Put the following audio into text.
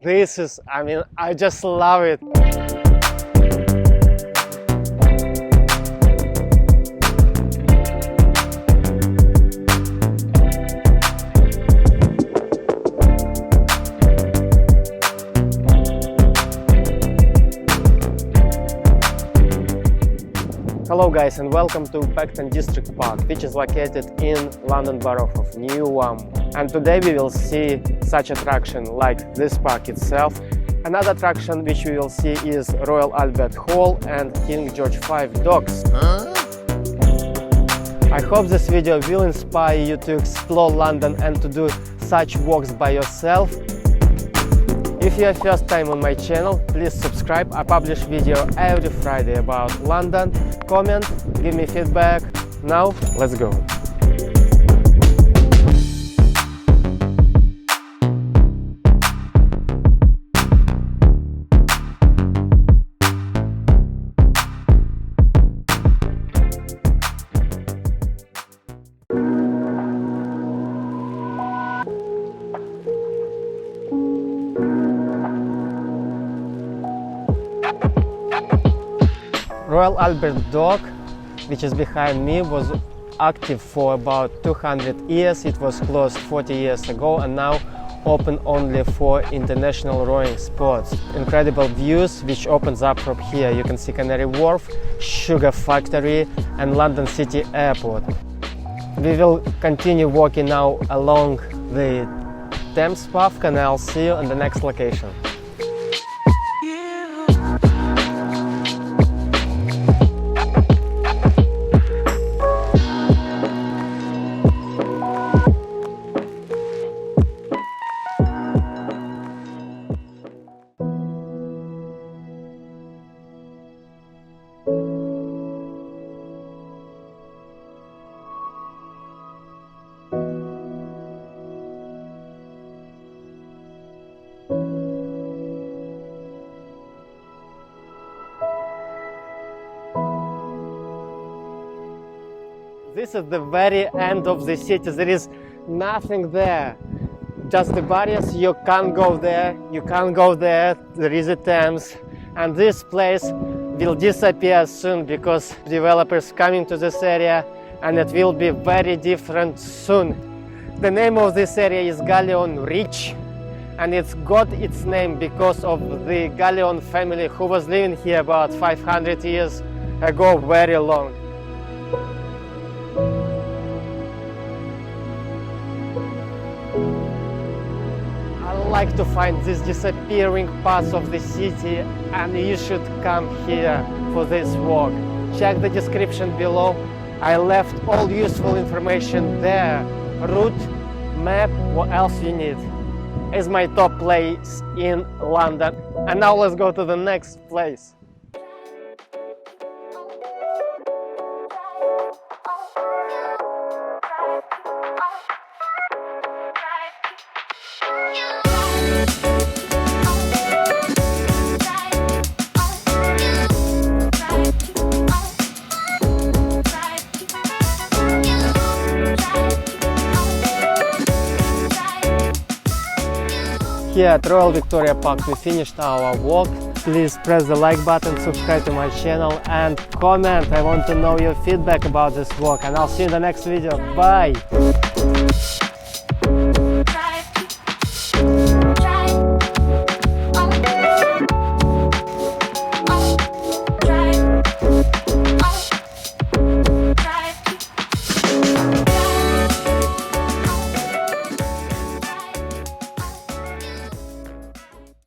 This is, I just love it. Hello guys, and welcome to Beckton District Park, which is located in London Borough of Newham. And today we will see such attraction like this park itself. Another attraction which we will see is Royal Albert Hall and King George V docks. I hope this video will inspire you to explore London and to do such walks by yourself. If you are first time on my channel, please subscribe. I publish video every Friday about London. Comment, give me feedback. Now, let's go. Royal Albert Dock, which is behind me, was active for about 200 years. It was closed 40 years ago and now open only for international rowing sports. Incredible views which opens up from here. You can see Canary Wharf, Sugar Factory and London City Airport. We will continue walking now along the Thames Path and I'll see you in the next location. This is the very end of the city. There is nothing there, just the barriers. You can't go there, you can't go there. There is a Thames, and this place will disappear soon because developers coming to this area, and it will be very different soon. The name of this area is Gallions Reach, and it's got its name because of the Gallion family who was living here about 500 years ago, very long. I like to find these disappearing parts of the city, and you should come here for this walk. Check the description below. I left all useful information there. Route, map, what else you need. Is my top place in London. And now let's go to the next place. Here at Royal Victoria Park we finished our walk. Please press the like button, subscribe to my channel and comment. I want to know your feedback about this walk, and I'll see you in the next video. Bye!